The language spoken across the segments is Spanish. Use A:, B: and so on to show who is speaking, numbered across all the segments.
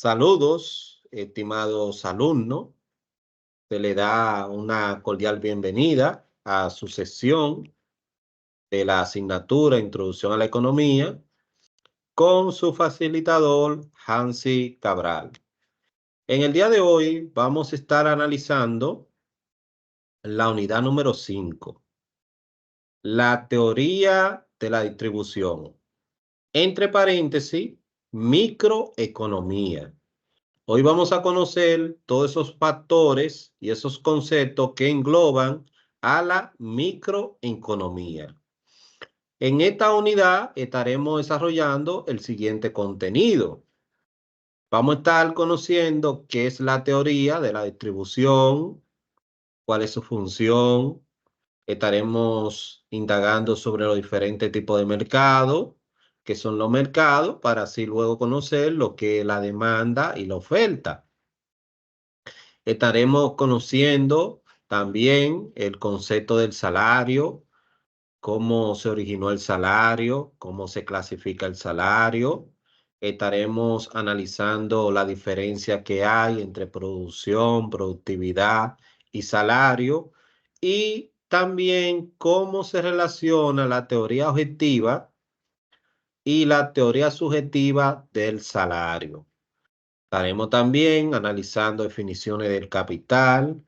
A: Saludos, estimados alumnos. Se le da una cordial bienvenida a su sesión de la asignatura Introducción a la Economía con su facilitador Hansi Cabral. En el día de hoy vamos a estar analizando la unidad número 5, la teoría de la distribución. Entre paréntesis, microeconomía. Hoy vamos a conocer todos esos factores y esos conceptos que engloban a la microeconomía. En esta unidad estaremos desarrollando el siguiente contenido. Vamos a estar conociendo qué es la teoría de la distribución, cuál es su función. Estaremos indagando sobre los diferentes tipos de mercado, qué son los mercados, para así luego conocer lo que es la demanda y la oferta. Estaremos conociendo también el concepto del salario, cómo se originó el salario, cómo se clasifica el salario. Estaremos analizando la diferencia que hay entre producción, productividad y salario, y también cómo se relaciona la teoría objetiva y la teoría subjetiva del salario. Estaremos también analizando definiciones del capital,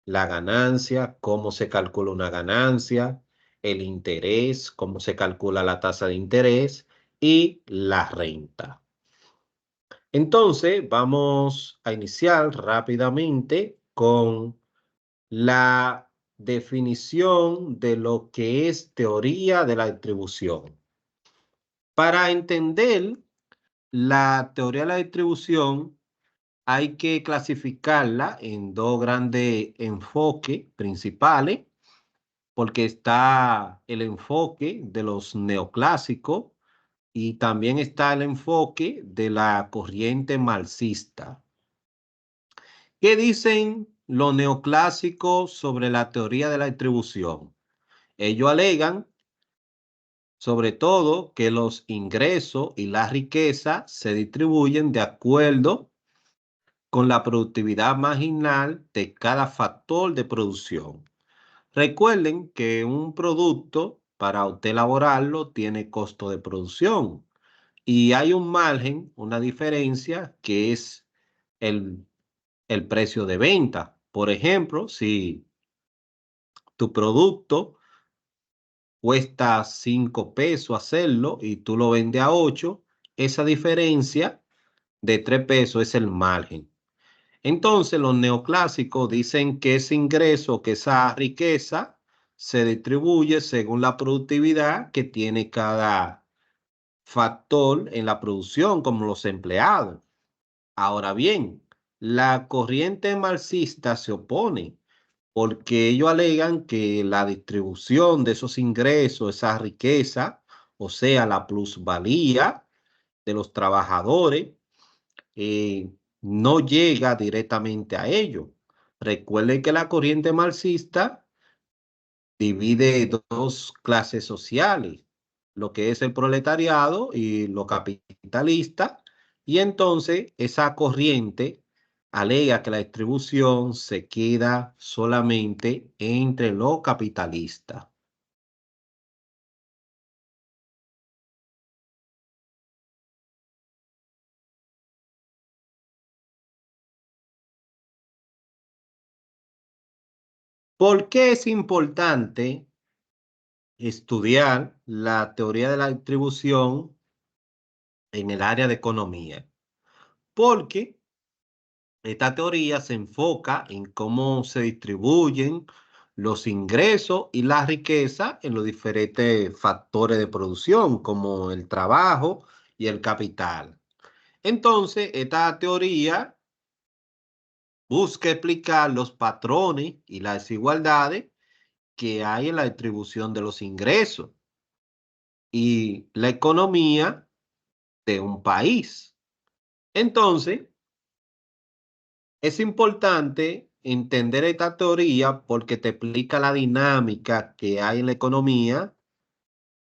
A: la ganancia, cómo se calcula una ganancia, el interés, cómo se calcula la tasa de interés y la renta. Entonces, vamos a iniciar rápidamente con la definición de lo que es teoría de la distribución. Para entender la teoría de la distribución, hay que clasificarla en dos grandes enfoques principales, porque está el enfoque de los neoclásicos y también está el enfoque de la corriente marxista. ¿Qué dicen los neoclásicos sobre la teoría de la distribución? Ellos alegan, sobre todo, que los ingresos y la riqueza se distribuyen de acuerdo con la productividad marginal de cada factor de producción. Recuerden que un producto, para usted elaborarlo, tiene costo de producción y hay un margen, una diferencia, que es el, el precio de venta. Por ejemplo, si tu producto cuesta 5 pesos hacerlo y tú lo vendes a 8, esa diferencia de 3 pesos es el margen. Entonces, los neoclásicos dicen que ese ingreso, que esa riqueza se distribuye según la productividad que tiene cada factor en la producción, como los empleados. Ahora bien, la corriente marxista se opone porque ellos alegan que la distribución de esos ingresos, esa riqueza, o sea, la plusvalía de los trabajadores, eh, no llega directamente a ellos. Recuerden que la corriente marxista divide dos clases sociales, lo que es el proletariado y lo capitalista, y entonces esa corriente alega que la distribución se queda solamente entre los capitalistas. ¿Por qué es importante estudiar la teoría de la distribución en el área de economía? Porque esta teoría se enfoca en cómo se distribuyen los ingresos y la riqueza en los diferentes factores de producción, como el trabajo y el capital. Entonces, esta teoría busca explicar los patrones y las desigualdades que hay en la distribución de los ingresos y la economía de un país. Entonces, es importante entender esta teoría porque te explica la dinámica que hay en la economía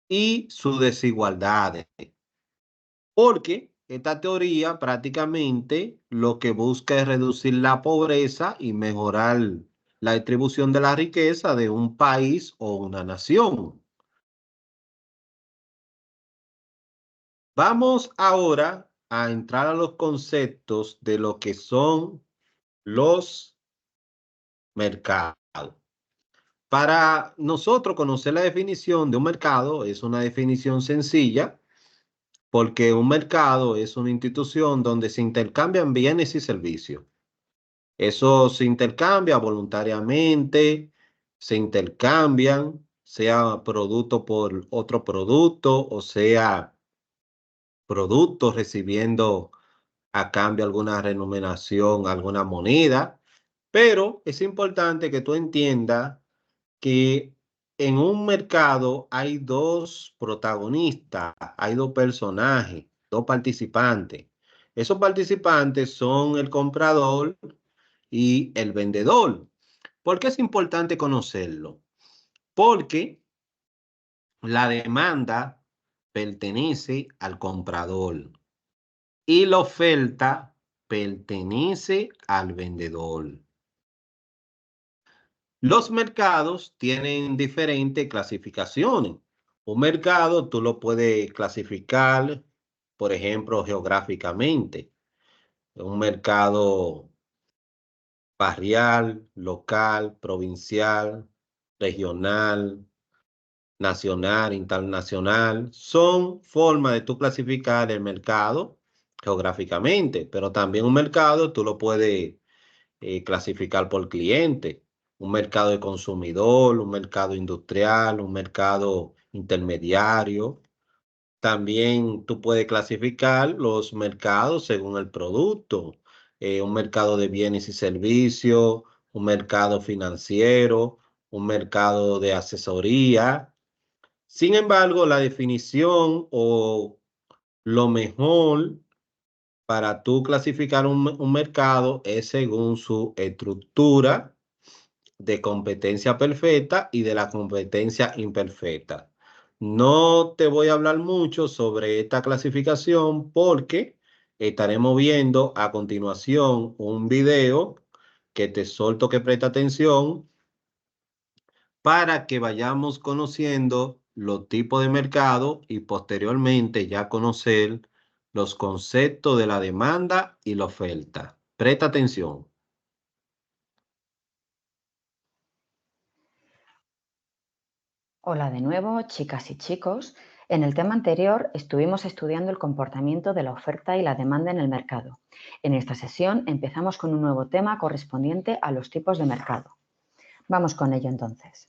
A: y sus desigualdades. Porque esta teoría prácticamente lo que busca es reducir la pobreza y mejorar la distribución de la riqueza de un país o una nación. Vamos ahora a entrar a los conceptos de lo que son los mercados. Para nosotros conocer la definición de un mercado es una definición sencilla porque un mercado es una institución donde se intercambian bienes y servicios. Eso se intercambia voluntariamente, se intercambian, sea producto por otro producto o sea producto recibiendo a cambio alguna remuneración, alguna moneda. Pero es importante que tú entiendas que en un mercado hay dos protagonistas, hay dos personajes, dos participantes. Esos participantes son el comprador y el vendedor. ¿Por qué es importante conocerlo? Porque la demanda pertenece al comprador y la oferta pertenece al vendedor. Los mercados tienen diferentes clasificaciones. Un mercado tú lo puedes clasificar, por ejemplo, geográficamente. Un mercado barrial, local, provincial, regional, nacional, internacional, son formas de tú clasificar el mercado geográficamente, pero también un mercado tú lo puedes clasificar por cliente, un mercado de consumidor, un mercado industrial, un mercado intermediario. También tú puedes clasificar los mercados según el producto, un mercado de bienes y servicios, un mercado financiero, un mercado de asesoría. Sin embargo, la definición o lo mejor para tú clasificar un mercado es según su estructura de competencia perfecta y de la competencia imperfecta. No te voy a hablar mucho sobre esta clasificación porque estaremos viendo a continuación un video que te solto que presta atención para que vayamos conociendo los tipos de mercado y posteriormente ya conocer los conceptos de la demanda y la oferta. Presta atención.
B: Hola de nuevo, chicas y chicos. En el tema anterior estuvimos estudiando el comportamiento de la oferta y la demanda en el mercado. En esta sesión empezamos con un nuevo tema correspondiente a los tipos de mercado. Vamos con ello entonces.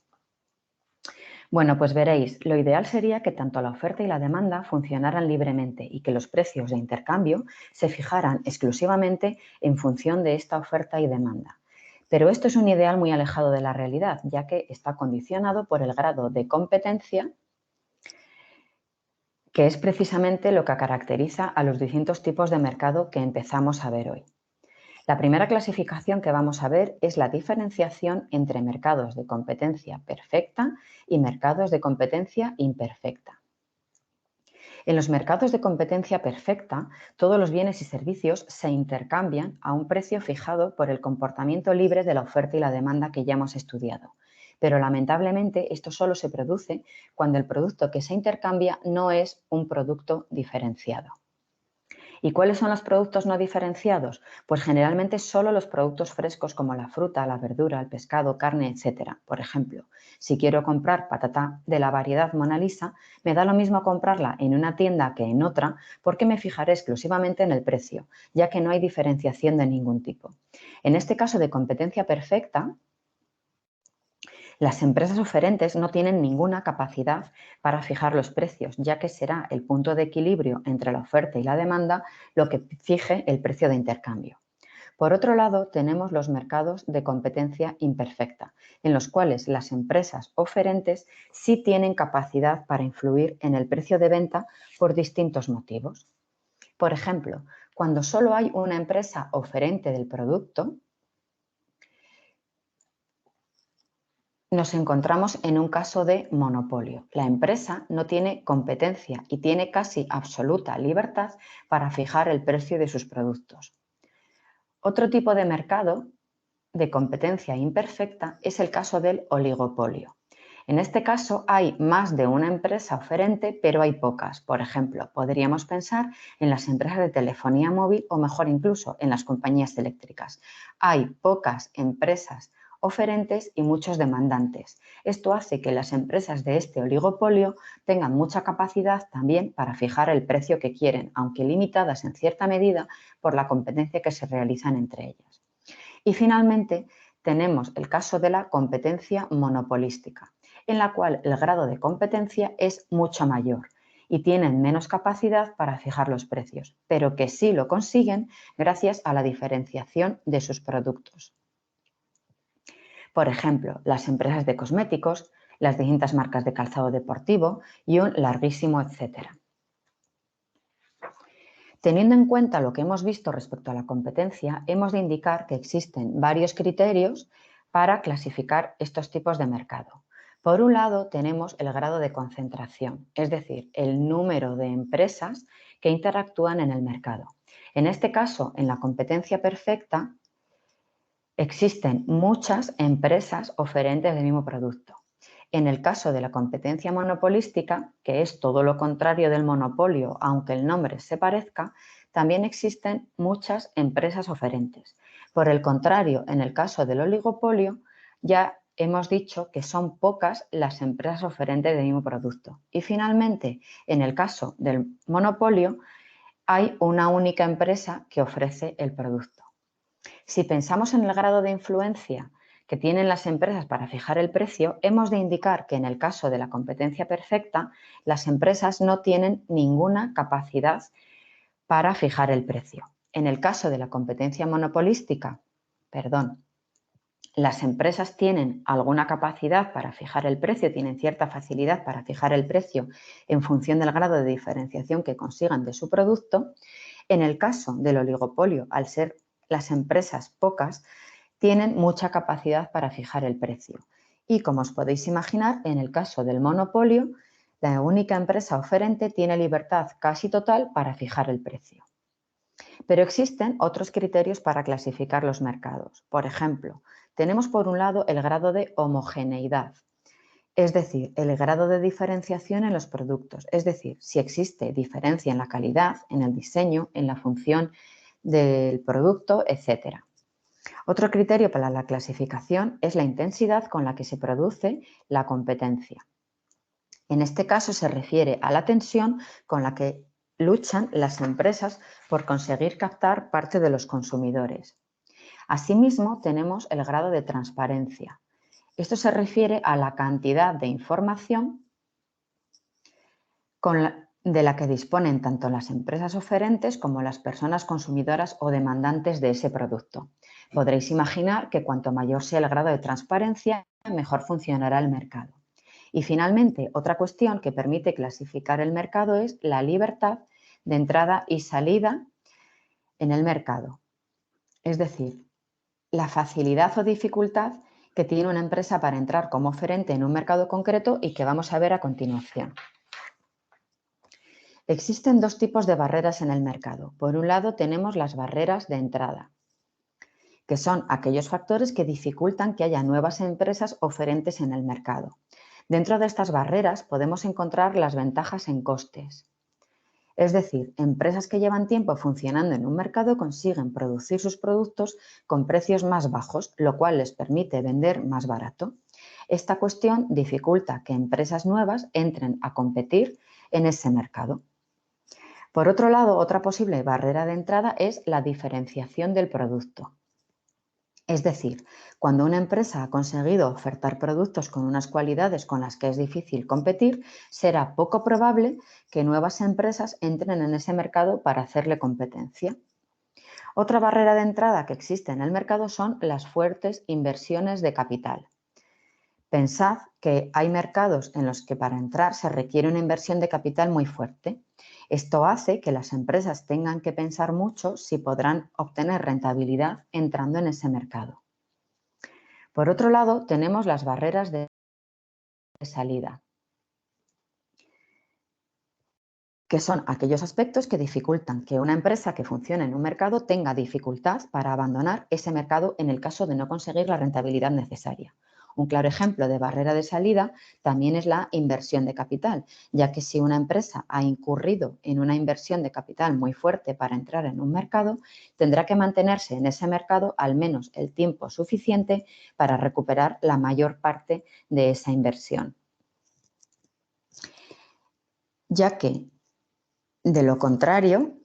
B: Bueno, pues veréis, lo ideal sería que tanto la oferta y la demanda funcionaran libremente y que los precios de intercambio se fijaran exclusivamente en función de esta oferta y demanda. Pero esto es un ideal muy alejado de la realidad, ya que está condicionado por el grado de competencia, que es precisamente lo que caracteriza a los distintos tipos de mercado que empezamos a ver hoy. La primera clasificación que vamos a ver es la diferenciación entre mercados de competencia perfecta y mercados de competencia imperfecta. En los mercados de competencia perfecta, todos los bienes y servicios se intercambian a un precio fijado por el comportamiento libre de la oferta y la demanda que ya hemos estudiado. Pero lamentablemente esto solo se produce cuando el producto que se intercambia no es un producto diferenciado. ¿Y cuáles son los productos no diferenciados? Pues generalmente solo los productos frescos como la fruta, la verdura, el pescado, carne, etc. Por ejemplo, si quiero comprar patata de la variedad Mona Lisa, me da lo mismo comprarla en una tienda que en otra porque me fijaré exclusivamente en el precio, ya que no hay diferenciación de ningún tipo. En este caso de competencia perfecta, las empresas oferentes no tienen ninguna capacidad para fijar los precios, ya que será el punto de equilibrio entre la oferta y la demanda lo que fije el precio de intercambio. Por otro lado, tenemos los mercados de competencia imperfecta, en los cuales las empresas oferentes sí tienen capacidad para influir en el precio de venta por distintos motivos. Por ejemplo, cuando solo hay una empresa oferente del producto, nos encontramos en un caso de monopolio. La empresa no tiene competencia y tiene casi absoluta libertad para fijar el precio de sus productos. Otro tipo de mercado de competencia imperfecta es el caso del oligopolio. En este caso hay más de una empresa oferente, pero hay pocas. Por ejemplo, podríamos pensar en las empresas de telefonía móvil o mejor incluso en las compañías eléctricas. Hay pocas empresas oferentes y muchos demandantes. Esto hace que las empresas de este oligopolio tengan mucha capacidad también para fijar el precio que quieren, aunque limitadas en cierta medida por la competencia que se realizan entre ellas. Y finalmente tenemos el caso de la competencia monopolística, en la cual el grado de competencia es mucho mayor y tienen menos capacidad para fijar los precios, pero que sí lo consiguen gracias a la diferenciación de sus productos. Por ejemplo, las empresas de cosméticos, las distintas marcas de calzado deportivo y un larguísimo etcétera. Teniendo en cuenta lo que hemos visto respecto a la competencia, hemos de indicar que existen varios criterios para clasificar estos tipos de mercado. Por un lado, tenemos el grado de concentración, es decir, el número de empresas que interactúan en el mercado. En este caso, en la competencia perfecta, existen muchas empresas oferentes del mismo producto. En el caso de la competencia monopolística, que es todo lo contrario del monopolio, aunque el nombre se parezca, también existen muchas empresas oferentes. Por el contrario, en el caso del oligopolio, ya hemos dicho que son pocas las empresas oferentes del mismo producto. Y finalmente, en el caso del monopolio, hay una única empresa que ofrece el producto. Si pensamos en el grado de influencia que tienen las empresas para fijar el precio, hemos de indicar que en el caso de la competencia perfecta, las empresas no tienen ninguna capacidad para fijar el precio. En el caso de la competencia monopolística, las empresas tienen alguna capacidad para fijar el precio, tienen cierta facilidad para fijar el precio en función del grado de diferenciación que consigan de su producto. En el caso del oligopolio, al ser las empresas pocas, tienen mucha capacidad para fijar el precio. Y como os podéis imaginar, en el caso del monopolio, la única empresa oferente tiene libertad casi total para fijar el precio. Pero existen otros criterios para clasificar los mercados. Por ejemplo, tenemos por un lado el grado de homogeneidad, es decir, el grado de diferenciación en los productos, es decir, si existe diferencia en la calidad, en el diseño, en la función del producto, etc. Otro criterio para la clasificación es la intensidad con la que se produce la competencia. En este caso se refiere a la tensión con la que luchan las empresas por conseguir captar parte de los consumidores. Asimismo, tenemos el grado de transparencia. Esto se refiere a la cantidad de información de la que disponen tanto las empresas oferentes como las personas consumidoras o demandantes de ese producto. Podréis imaginar que cuanto mayor sea el grado de transparencia, mejor funcionará el mercado. Y finalmente, otra cuestión que permite clasificar el mercado es la libertad de entrada y salida en el mercado. Es decir, la facilidad o dificultad que tiene una empresa para entrar como oferente en un mercado concreto y que vamos a ver a continuación. Existen dos tipos de barreras en el mercado. Por un lado, tenemos las barreras de entrada, que son aquellos factores que dificultan que haya nuevas empresas oferentes en el mercado. Dentro de estas barreras podemos encontrar las ventajas en costes. Es decir, empresas que llevan tiempo funcionando en un mercado consiguen producir sus productos con precios más bajos, lo cual les permite vender más barato. Esta cuestión dificulta que empresas nuevas entren a competir en ese mercado. Por otro lado, otra posible barrera de entrada es la diferenciación del producto. Es decir, cuando una empresa ha conseguido ofertar productos con unas cualidades con las que es difícil competir, será poco probable que nuevas empresas entren en ese mercado para hacerle competencia. Otra barrera de entrada que existe en el mercado son las fuertes inversiones de capital. Pensad que hay mercados en los que para entrar se requiere una inversión de capital muy fuerte. Esto hace que las empresas tengan que pensar mucho si podrán obtener rentabilidad entrando en ese mercado. Por otro lado, tenemos las barreras de salida, que son aquellos aspectos que dificultan que una empresa que funcione en un mercado tenga dificultad para abandonar ese mercado en el caso de no conseguir la rentabilidad necesaria. Un claro ejemplo de barrera de salida también es la inversión de capital, ya que si una empresa ha incurrido en una inversión de capital muy fuerte para entrar en un mercado, tendrá que mantenerse en ese mercado al menos el tiempo suficiente para recuperar la mayor parte de esa inversión. Ya que, de lo contrario,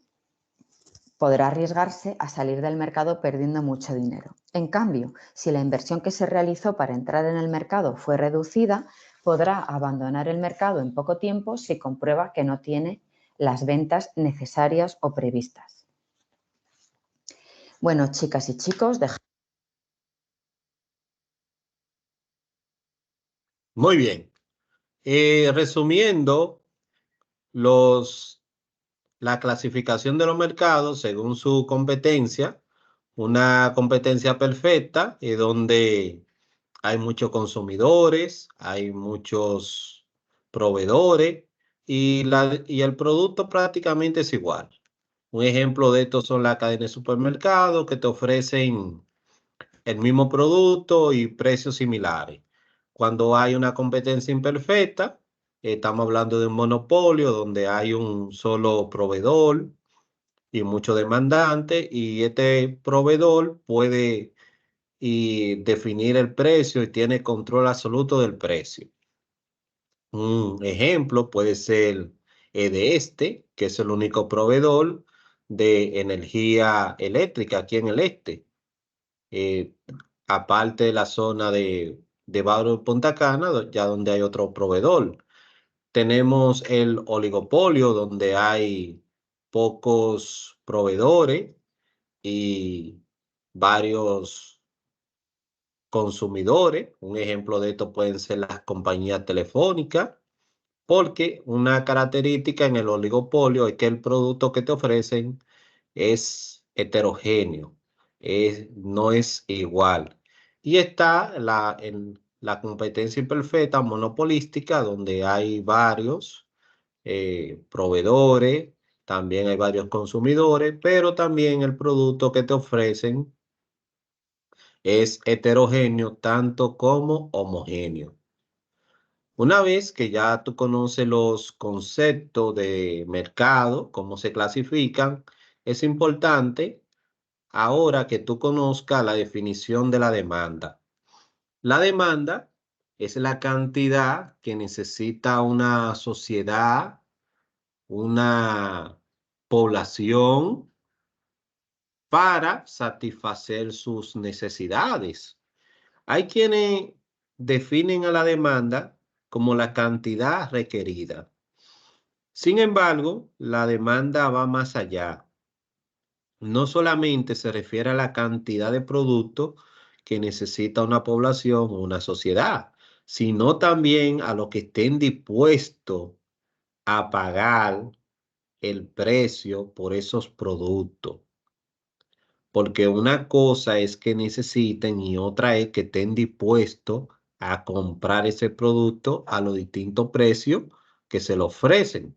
B: podrá arriesgarse a salir del mercado perdiendo mucho dinero. En cambio, si la inversión que se realizó para entrar en el mercado fue reducida, podrá abandonar el mercado en poco tiempo si comprueba que no tiene las ventas necesarias o previstas. Bueno, chicas y chicos,
A: Muy bien. Resumiendo, la clasificación de los mercados según su competencia, una competencia perfecta donde hay muchos consumidores, hay muchos proveedores y el producto prácticamente es igual. Un ejemplo de esto son las cadenas de supermercados que te ofrecen el mismo producto y precios similares. Cuando hay una competencia imperfecta, estamos hablando de un monopolio donde hay un solo proveedor y muchos demandantes y este proveedor puede definir el precio y tiene control absoluto del precio. Un ejemplo puede ser que es el único proveedor de energía eléctrica aquí en el este. Eh, Aparte de la zona de Barrio de Punta Cana, ya donde hay otro proveedor. Tenemos el oligopolio, donde hay pocos proveedores y varios consumidores. Un ejemplo de esto pueden ser las compañías telefónicas, porque una característica en el oligopolio es que el producto que te ofrecen es heterogéneo, no es igual. Y está en la competencia imperfecta monopolística, donde hay varios proveedores, también hay varios consumidores, pero también el producto que te ofrecen es heterogéneo tanto como homogéneo. Una vez que ya tú conoces los conceptos de mercado, cómo se clasifican, es importante ahora que tú conozcas la definición de la demanda. La demanda es la cantidad que necesita una sociedad, una población para satisfacer sus necesidades. Hay quienes definen a la demanda como la cantidad requerida. Sin embargo, la demanda va más allá. No solamente se refiere a la cantidad de productos que necesita una población o una sociedad, sino también a lo que estén dispuestos a pagar el precio por esos productos. Porque una cosa es que necesiten y otra es que estén dispuestos a comprar ese producto a los distintos precios que se le ofrecen.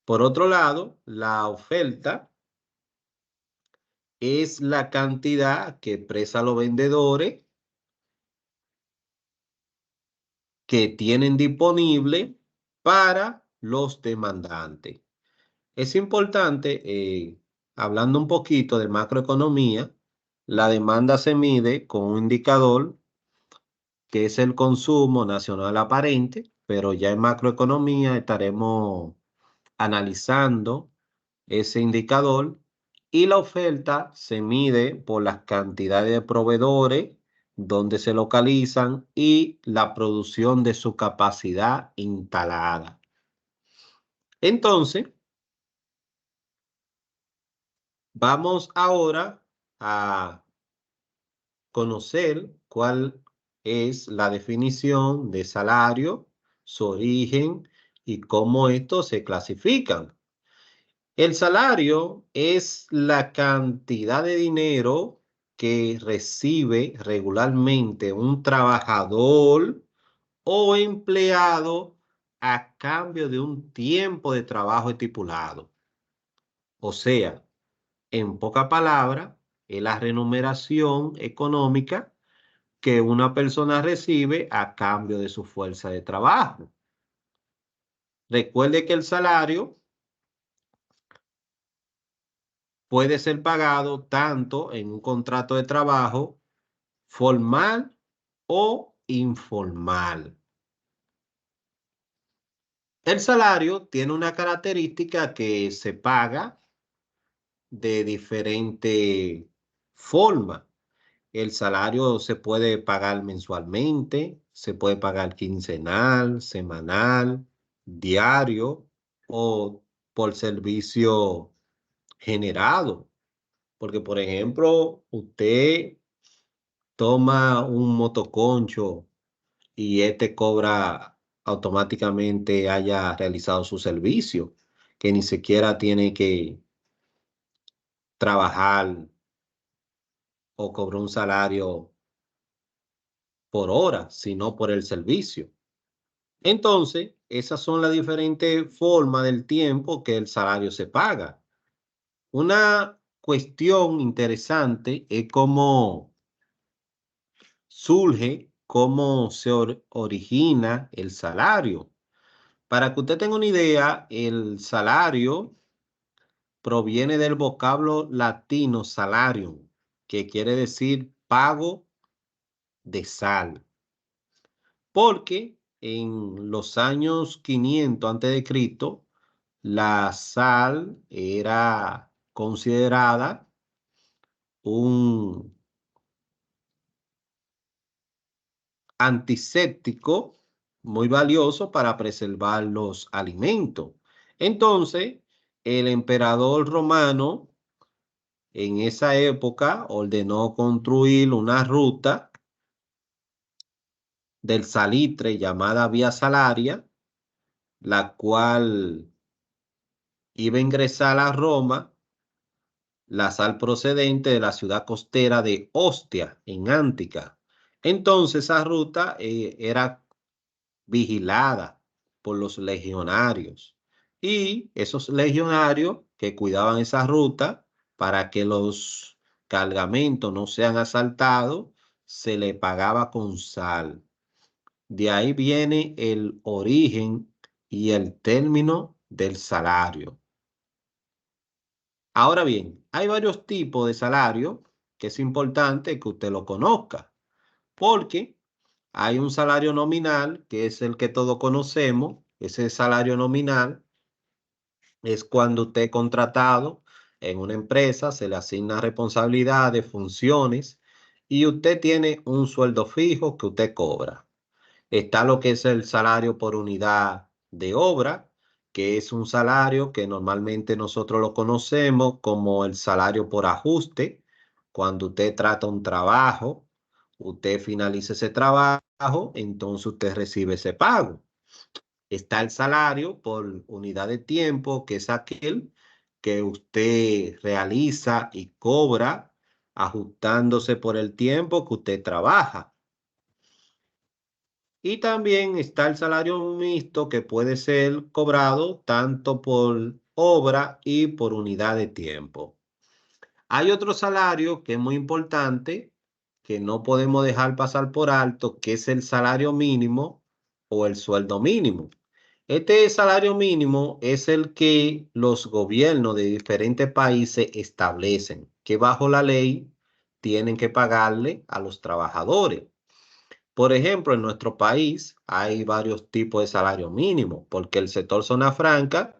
A: Por otro lado, la oferta es la cantidad que expresan los vendedores que tienen disponible para los demandantes. Es importante, hablando un poquito de macroeconomía, la demanda se mide con un indicador que es el consumo nacional aparente, pero ya en macroeconomía estaremos analizando ese indicador y la oferta se mide por las cantidades de proveedores, donde se localizan y la producción de su capacidad instalada. Entonces, vamos ahora a conocer cuál es la definición de salario, su origen y cómo estos se clasifican. El salario es la cantidad de dinero que recibe regularmente un trabajador o empleado a cambio de un tiempo de trabajo estipulado. O sea, en poca palabra, es la remuneración económica que una persona recibe a cambio de su fuerza de trabajo. Recuerde que el salario puede ser pagado tanto en un contrato de trabajo formal o informal. El salario tiene una característica que se paga de diferente forma. El salario se puede pagar mensualmente, se puede pagar quincenal, semanal, diario o por servicio generado. Porque, por ejemplo, usted toma un motoconcho y este cobra automáticamente haya realizado su servicio, que ni siquiera tiene que trabajar o cobrar un salario por hora, sino por el servicio. Entonces, esas son las diferentes formas del tiempo que el salario se paga. Una cuestión interesante es cómo surge, cómo se origina el salario. Para que usted tenga una idea, el salario proviene del vocablo latino salarium, que quiere decir pago de sal. Porque en los años 500 antes de Cristo, la sal era considerada un antiséptico muy valioso para preservar los alimentos. Entonces, el emperador romano en esa época ordenó construir una ruta del salitre llamada Vía Salaria, la cual iba a ingresar a Roma la sal procedente de la ciudad costera de Ostia, en Ántica. Entonces esa ruta era vigilada por los legionarios y esos legionarios que cuidaban esa ruta para que los cargamentos no sean asaltados, se le pagaba con sal. De ahí viene el origen y el término del salario. Ahora bien, hay varios tipos de salario que es importante que usted lo conozca, porque hay un salario nominal, que es el que todos conocemos. Ese salario nominal es cuando usted es contratado en una empresa, se le asigna responsabilidades, funciones, y usted tiene un sueldo fijo que usted cobra. Está lo que es el salario por unidad de obra, que es un salario que normalmente nosotros lo conocemos como el salario por ajuste. Cuando usted trata un trabajo, usted finaliza ese trabajo, entonces usted recibe ese pago. Está el salario por unidad de tiempo, que es aquel que usted realiza y cobra ajustándose por el tiempo que usted trabaja. Y también está el salario mixto que puede ser cobrado tanto por obra y por unidad de tiempo. Hay otro salario que es muy importante, que no podemos dejar pasar por alto, que es el salario mínimo o el sueldo mínimo. Este salario mínimo es el que los gobiernos de diferentes países establecen, que bajo la ley tienen que pagarle a los trabajadores. Por ejemplo, en nuestro país hay varios tipos de salario mínimo, porque el sector zona franca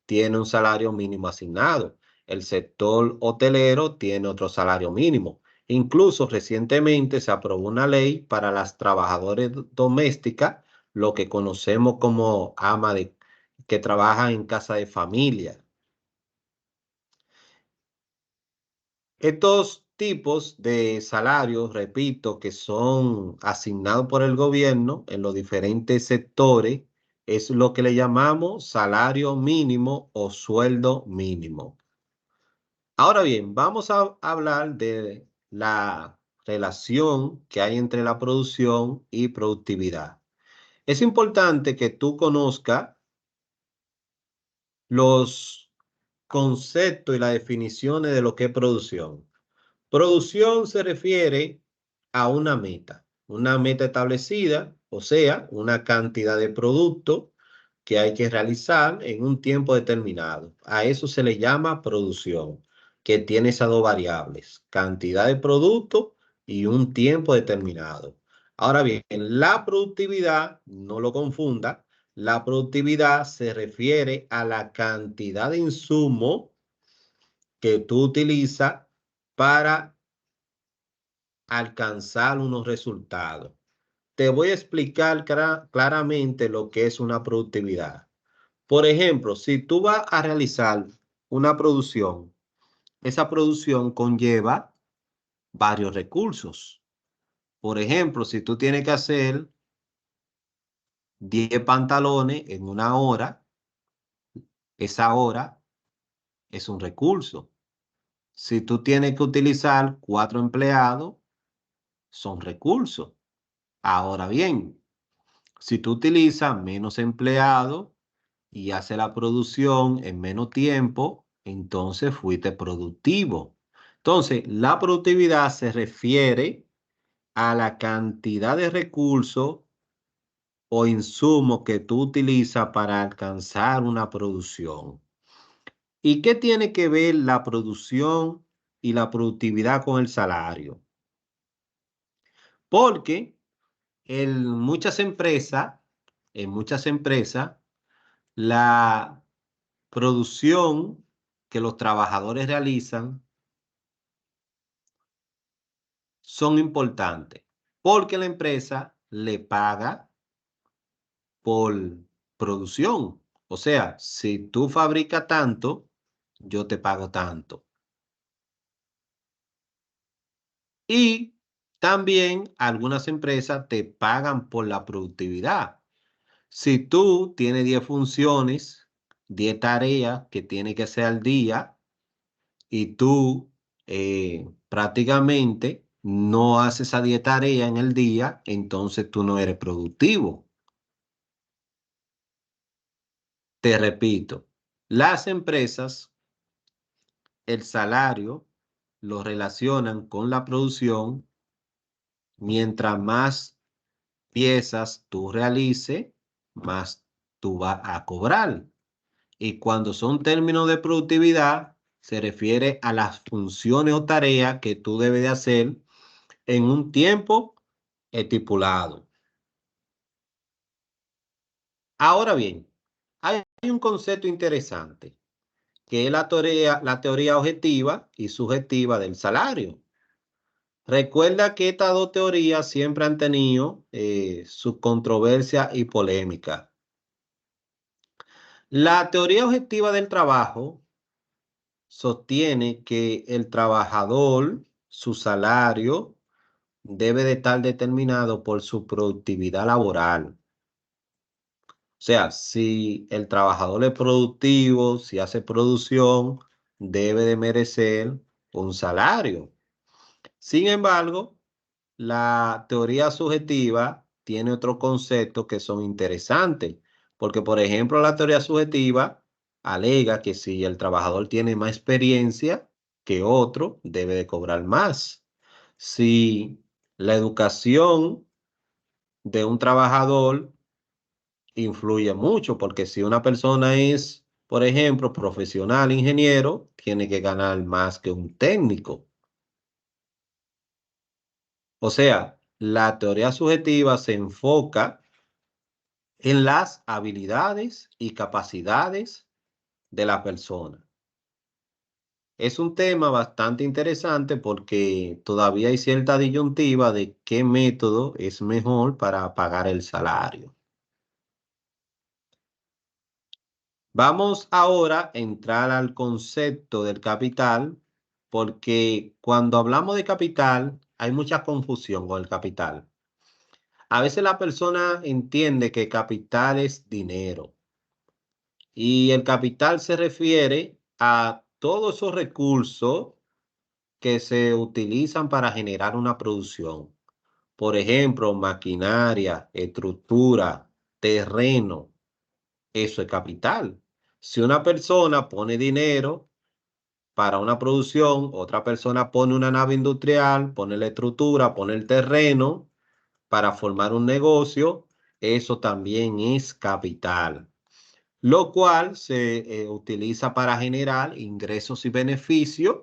A: tiene un salario mínimo asignado. El sector hotelero tiene otro salario mínimo. Incluso recientemente se aprobó una ley para las trabajadoras domésticas, lo que conocemos como ama de que trabajan en casa de familia. Estos tipos de salarios, repito, que son asignados por el gobierno en los diferentes sectores, es lo que le llamamos salario mínimo o sueldo mínimo. Ahora bien, vamos a hablar de la relación que hay entre la producción y productividad. Es importante que tú conozcas los conceptos y las definiciones de lo que es producción. Producción se refiere a una meta establecida, o sea, una cantidad de producto que hay que realizar en un tiempo determinado. A eso se le llama producción, que tiene esas dos variables, cantidad de producto y un tiempo determinado. Ahora bien, la productividad, no lo confunda, la productividad se refiere a la cantidad de insumo que tú utilizas para alcanzar unos resultados. Te voy a explicar claramente lo que es una productividad. Por ejemplo, si tú vas a realizar una producción, esa producción conlleva varios recursos. Por ejemplo, si tú tienes que hacer 10 pantalones en una hora, esa hora es un recurso. Si tú tienes que utilizar 4 empleados, son recursos. Ahora bien, si tú utilizas menos empleados y haces la producción en menos tiempo, entonces fuiste productivo. Entonces, la productividad se refiere a la cantidad de recursos o insumos que tú utilizas para alcanzar una producción. ¿Y qué tiene que ver la producción y la productividad con el salario? Porque muchas empresas, en muchas empresas, la producción que los trabajadores realizan son importantes porque la empresa le paga por producción. O sea, si tú fabricas tanto, yo te pago tanto. Y también algunas empresas te pagan por la productividad. Si tú tienes 10 funciones, 10 tareas que tienes que hacer al día y tú prácticamente no haces esa 10 tareas en el día, entonces tú no eres productivo. Te repito, las empresas, el salario lo relacionan con la producción. Mientras más piezas tú realices, más tú vas a cobrar. Y cuando son términos de productividad, se refiere a las funciones o tareas que tú debes de hacer en un tiempo estipulado. Ahora bien, hay un concepto interesante, que es la teoría objetiva y subjetiva del salario. Recuerda que estas dos teorías siempre han tenido su controversia y polémica. La teoría objetiva del trabajo sostiene que el trabajador, su salario, debe de estar determinado por su productividad laboral. O sea, si el trabajador es productivo, si hace producción, debe de merecer un salario. Sin embargo, la teoría subjetiva tiene otros conceptos que son interesantes, porque por ejemplo la teoría subjetiva alega que si el trabajador tiene más experiencia que otro, debe de cobrar más. Si la educación de un trabajador influye mucho, porque si una persona es, por ejemplo, profesional, ingeniero, tiene que ganar más que un técnico. O sea, la teoría subjetiva se enfoca en las habilidades y capacidades de la persona. Es un tema bastante interesante porque todavía hay cierta disyuntiva de qué método es mejor para pagar el salario. Vamos ahora a entrar al concepto del capital, porque cuando hablamos de capital hay mucha confusión con el capital. A veces la persona entiende que capital es dinero y el capital se refiere a todos esos recursos que se utilizan para generar una producción. Por ejemplo, maquinaria, estructura, terreno, eso es capital. Si una persona pone dinero para una producción, otra persona pone una nave industrial, pone la estructura, pone el terreno para formar un negocio, eso también es capital, lo cual se utiliza para generar ingresos y beneficios,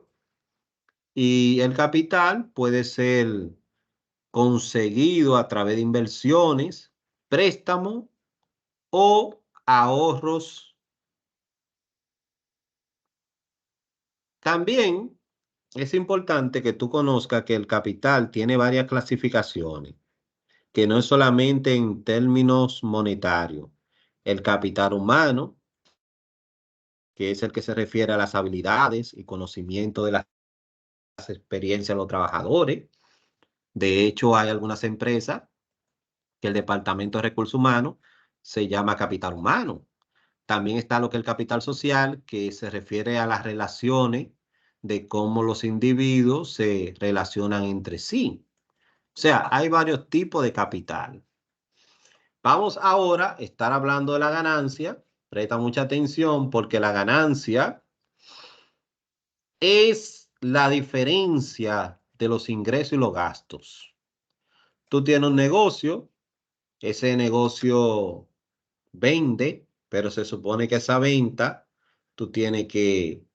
A: y el capital puede ser conseguido a través de inversiones, préstamos o ahorros. También es importante que tú conozcas que el capital tiene varias clasificaciones, que no es solamente en términos monetarios. El capital humano, que es el que se refiere a las habilidades y conocimiento de las experiencias de los trabajadores. De hecho, hay algunas empresas que el Departamento de Recursos Humanos se llama capital humano. También está lo que es el capital social, que se refiere a las relaciones de cómo los individuos se relacionan entre sí. O sea, hay varios tipos de capital. Vamos ahora a estar hablando de la ganancia. Presta mucha atención porque la ganancia es la diferencia de los ingresos y los gastos. Tú tienes un negocio, ese negocio vende, pero se supone que esa venta tú tienes que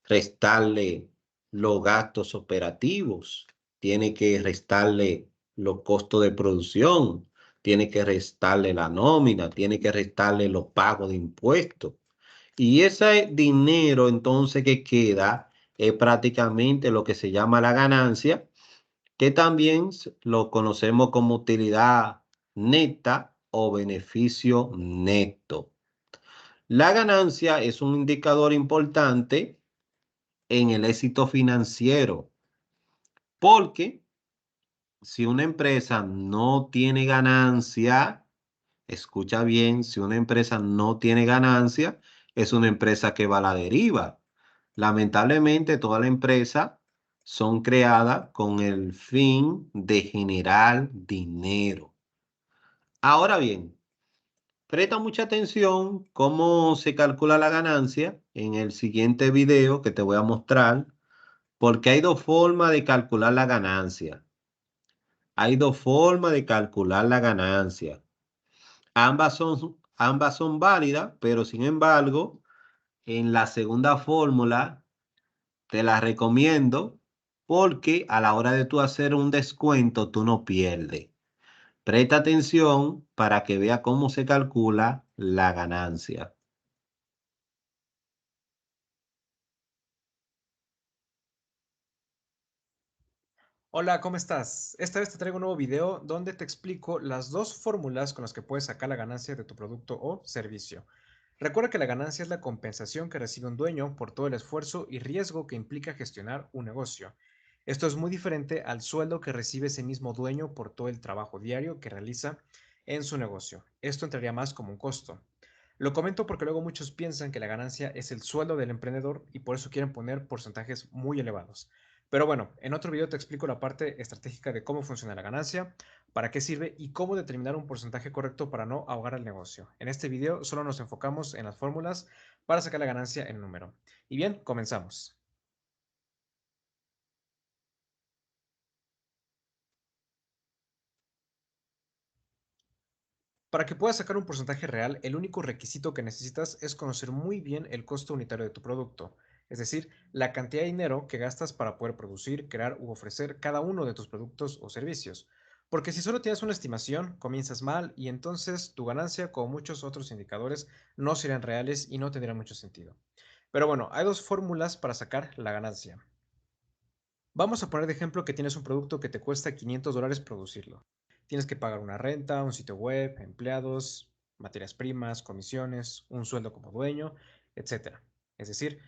A: restarle los gastos operativos, tiene que restarle los costos de producción, tiene que restarle la nómina, tiene que restarle los pagos de impuestos. Y ese dinero entonces que queda es prácticamente lo que se llama la ganancia, que también lo conocemos como utilidad neta o beneficio neto. La ganancia es un indicador importante en el éxito financiero, porque si una empresa no tiene ganancia, escucha bien, si una empresa no tiene ganancia, es una empresa que va a la deriva. Lamentablemente, todas las empresas son creadas con el fin de generar dinero. Ahora bien, presta mucha atención cómo se calcula la ganancia en el siguiente video que te voy a mostrar, porque hay dos formas de calcular la ganancia. Hay dos formas de calcular la ganancia. Ambas son válidas, pero sin embargo, en la segunda fórmula te la recomiendo porque a la hora de tú hacer un descuento, tú no pierdes. Presta atención para que vea cómo se calcula la ganancia.
C: Hola, ¿cómo estás? Esta vez te traigo un nuevo video donde te explico las dos fórmulas con las que puedes sacar la ganancia de tu producto o servicio. Recuerda que la ganancia es la compensación que recibe un dueño por todo el esfuerzo y riesgo que implica gestionar un negocio. Esto es muy diferente al sueldo que recibe ese mismo dueño por todo el trabajo diario que realiza en su negocio. Esto entraría más como un costo. Lo comento porque luego muchos piensan que la ganancia es el sueldo del emprendedor y por eso quieren poner porcentajes muy elevados. Pero bueno, en otro video te explico la parte estratégica de cómo funciona la ganancia, para qué sirve y cómo determinar un porcentaje correcto para no ahogar al negocio. En este video solo nos enfocamos en las fórmulas para sacar la ganancia en número. Y bien, comenzamos. Para que puedas sacar un porcentaje real, el único requisito que necesitas es conocer muy bien el costo unitario de tu producto, es decir, la cantidad de dinero que gastas para poder producir, crear u ofrecer cada uno de tus productos o servicios. Porque si solo tienes una estimación, comienzas mal y entonces tu ganancia, como muchos otros indicadores, no serán reales y no tendrán mucho sentido. Pero bueno, hay dos fórmulas para sacar la ganancia. Vamos a poner de ejemplo que tienes un producto que te cuesta $500 producirlo. Tienes que pagar una renta, un sitio web, empleados, materias primas, comisiones, un sueldo como dueño, etcétera. Es decir,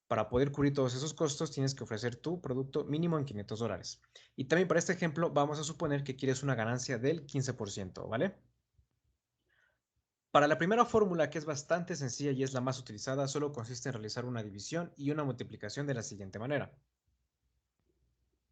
C: para poder cubrir todos esos costos tienes que ofrecer tu producto mínimo en $500. Y también para este ejemplo vamos a suponer que quieres una ganancia del 15%, ¿vale? Para la primera fórmula, que es bastante sencilla y es la más utilizada, solo consiste en realizar una división y una multiplicación de la siguiente manera.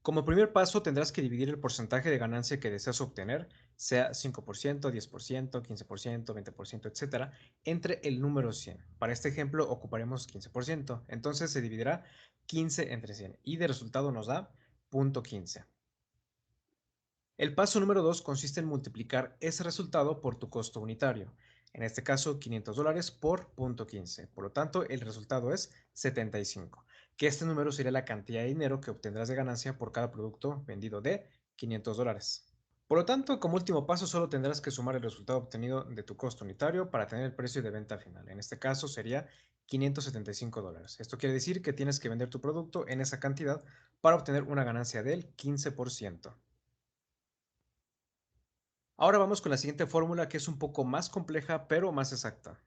C: Como primer paso, tendrás que dividir el porcentaje de ganancia que deseas obtener, sea 5%, 10%, 15%, 20%, etc., entre el número 100. Para este ejemplo ocuparemos 15%, entonces se dividirá 15 entre 100 y de resultado nos da 0.15. El paso número 2 consiste en multiplicar ese resultado por tu costo unitario, en este caso $500 por 0.15. Por lo tanto, el resultado es 75, que este número sería la cantidad de dinero que obtendrás de ganancia por cada producto vendido de $500. Por lo tanto, como último paso, solo tendrás que sumar el resultado obtenido de tu costo unitario para tener el precio de venta final. En este caso sería $575. Esto quiere decir que tienes que vender tu producto en esa cantidad para obtener una ganancia del 15%. Ahora vamos con la siguiente fórmula, que es un poco más compleja, pero más exacta.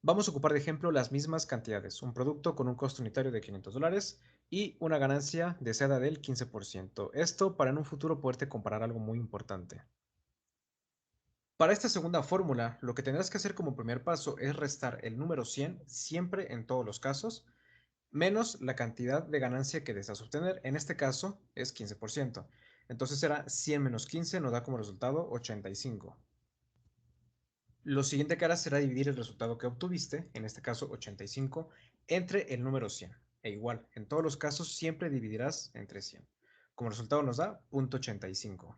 C: Vamos a ocupar de ejemplo las mismas cantidades, un producto con un costo unitario de $500 y una ganancia deseada del 15%. Esto para en un futuro poderte comparar algo muy importante. Para esta segunda fórmula, lo que tendrás que hacer como primer paso es restar el número 100 siempre en todos los casos, menos la cantidad de ganancia que deseas obtener. En este caso es 15%. Entonces será 100 menos 15 nos da como resultado 85. Lo siguiente que harás será dividir el resultado que obtuviste, en este caso 85, entre el número 100. E igual, en todos los casos siempre dividirás entre 100. Como resultado nos da 0.85.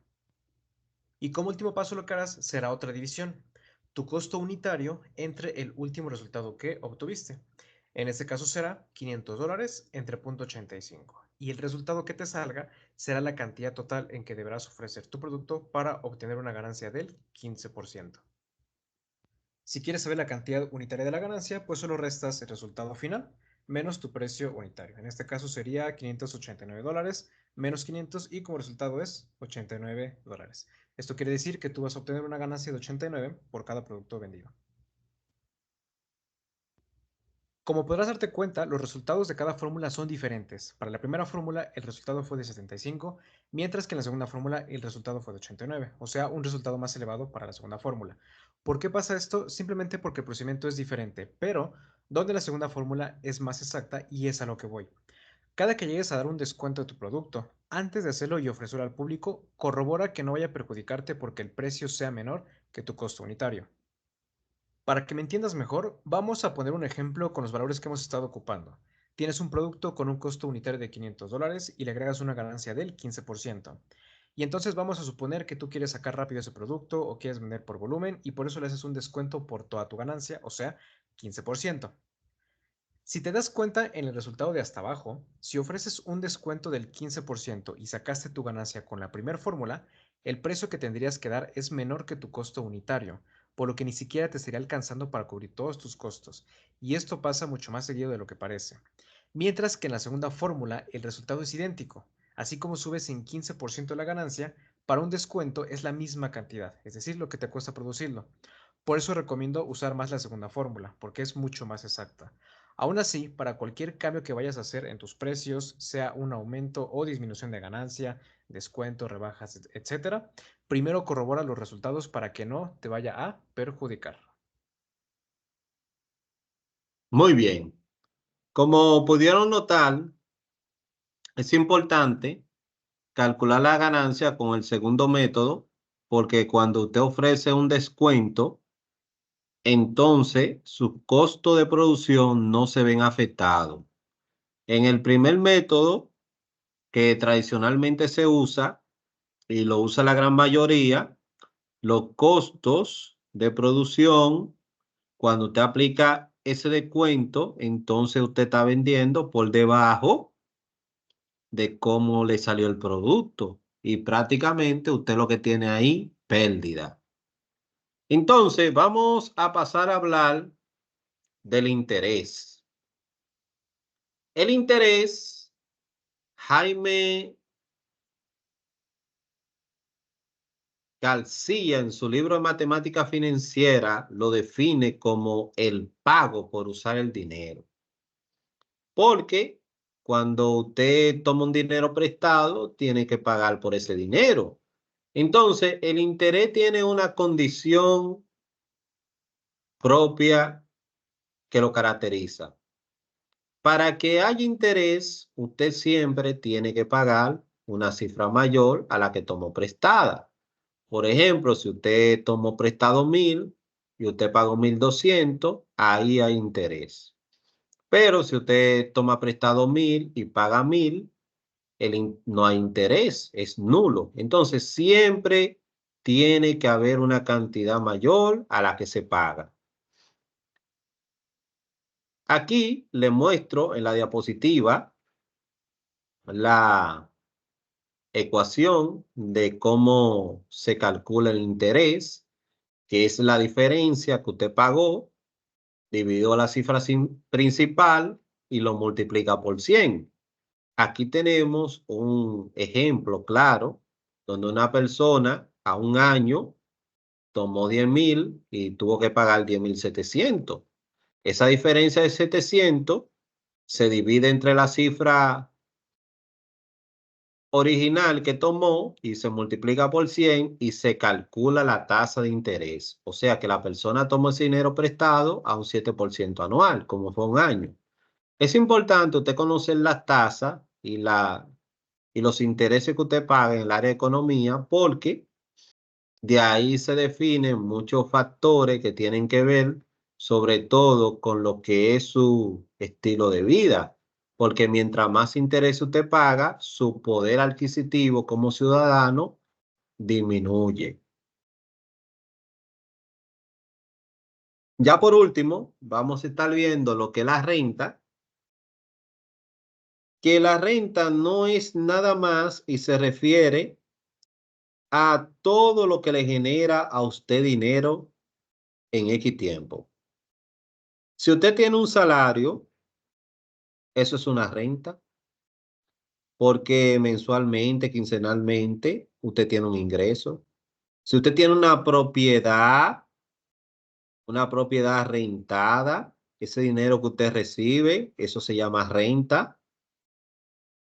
C: Y como último paso lo que harás será otra división. Tu costo unitario entre el último resultado que obtuviste. En este caso será $500 entre 0.85. Y el resultado que te salga será la cantidad total en que deberás ofrecer tu producto para obtener una ganancia del 15%. Si quieres saber la cantidad unitaria de la ganancia, pues solo restas el resultado final menos tu precio unitario. En este caso sería $589 menos 500 y como resultado es $89. Esto quiere decir que tú vas a obtener una ganancia de 89 por cada producto vendido. Como podrás darte cuenta, los resultados de cada fórmula son diferentes. Para la primera fórmula el resultado fue de 75, mientras que en la segunda fórmula el resultado fue de 89, o sea, un resultado más elevado para la segunda fórmula. ¿Por qué pasa esto? Simplemente porque el procedimiento es diferente, pero donde la segunda fórmula es más exacta y es a lo que voy. Cada que llegues a dar un descuento de tu producto, antes de hacerlo y ofrecerlo al público, corrobora que no vaya a perjudicarte porque el precio sea menor que tu costo unitario. Para que me entiendas mejor, vamos a poner un ejemplo con los valores que hemos estado ocupando. Tienes un producto con un costo unitario de $500 y le agregas una ganancia del 15%. Y entonces vamos a suponer que tú quieres sacar rápido ese producto o quieres vender por volumen y por eso le haces un descuento por toda tu ganancia, o sea, 15%. Si te das cuenta en el resultado de hasta abajo, si ofreces un descuento del 15% y sacaste tu ganancia con la primera fórmula, el precio que tendrías que dar es menor que tu costo unitario, por lo que ni siquiera te estaría alcanzando para cubrir todos tus costos, y esto pasa mucho más seguido de lo que parece. Mientras que en la segunda fórmula el resultado es idéntico, así como subes en 15% la ganancia, para un descuento es la misma cantidad, es decir, lo que te cuesta producirlo. Por eso recomiendo usar más la segunda fórmula, porque es mucho más exacta. Aún así, para cualquier cambio que vayas a hacer en tus precios, sea un aumento o disminución de ganancia, descuento, rebajas, etcétera, primero corrobora los resultados para que no te vaya a perjudicar.
A: Muy bien. Como pudieron notar, es importante calcular la ganancia con el segundo método, porque cuando usted ofrece un descuento, entonces sus costos de producción no se ven afectados. En el primer método, que tradicionalmente se usa y lo usa la gran mayoría, los costos de producción, cuando usted aplica ese descuento, entonces usted está vendiendo por debajo de cómo le salió el producto y prácticamente usted lo que tiene ahí, pérdida. Entonces, vamos a pasar a hablar del interés. El interés, Jaime García en su libro de Matemática Financiera lo define como el pago por usar el dinero. Porque cuando usted toma un dinero prestado, tiene que pagar por ese dinero. Entonces, el interés tiene una condición propia que lo caracteriza. Para que haya interés, usted siempre tiene que pagar una cifra mayor a la que tomó prestada. Por ejemplo, si usted tomó prestado 1.000 y usted pagó 1.200, ahí hay interés. Pero si usted toma prestado 1.000 y paga 1.000, no hay interés, es nulo. Entonces, siempre tiene que haber una cantidad mayor a la que se paga. Aquí le muestro en la diapositiva la ecuación de cómo se calcula el interés, que es la diferencia que usted pagó, dividido la cifra principal y lo multiplica por 100. Aquí tenemos un ejemplo claro donde una persona a un año tomó 10.000 y tuvo que pagar 10.700. Esa diferencia de 700 se divide entre la cifra original que tomó y se multiplica por 100 y se calcula la tasa de interés. O sea que la persona tomó ese dinero prestado a un 7% anual, como fue un año. Es importante usted conocer las tasas y los intereses que usted paga en el área de economía, porque de ahí se definen muchos factores que tienen que ver sobre todo con lo que es su estilo de vida, porque mientras más interés usted paga, su poder adquisitivo como ciudadano disminuye. Ya por último, vamos a estar viendo lo que es la renta, que la renta no es nada más y se refiere a todo lo que le genera a usted dinero en X tiempo. Si usted tiene un salario, eso es una renta, porque mensualmente, quincenalmente, usted tiene un ingreso. Si usted tiene una propiedad rentada, ese dinero que usted recibe, eso se llama renta.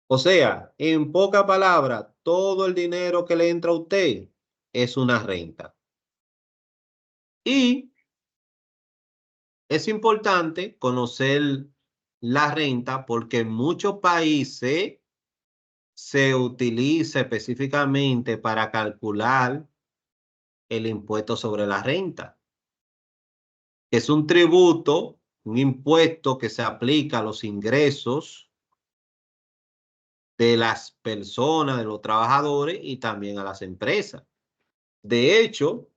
A: O sea, en pocas palabras, todo el dinero que le entra a usted es una renta. Y es importante conocer la renta porque en muchos países se utiliza específicamente para calcular el impuesto sobre la renta. Es un tributo, un impuesto que se aplica a los ingresos de las personas, de los trabajadores y también a las empresas. De hecho,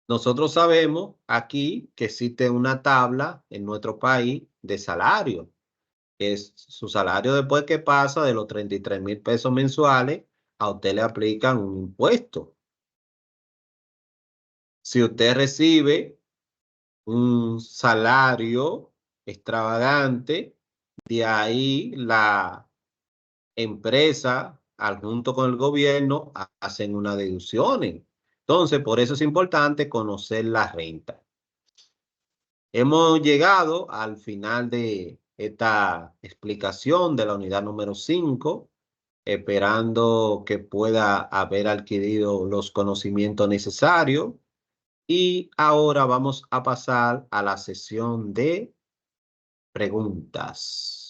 A: nosotros sabemos aquí que existe una tabla en nuestro país de salario, que es su salario después que pasa de los 33.000 pesos mensuales, a usted le aplican un impuesto. Si usted recibe un salario extravagante, de ahí la empresa, al junto con el gobierno, hacen unas deducciones. Entonces, por eso es importante conocer la renta. Hemos llegado al final de esta explicación de la unidad número 5, esperando que pueda haber adquirido los conocimientos necesarios. Y ahora vamos a pasar a la sesión de preguntas.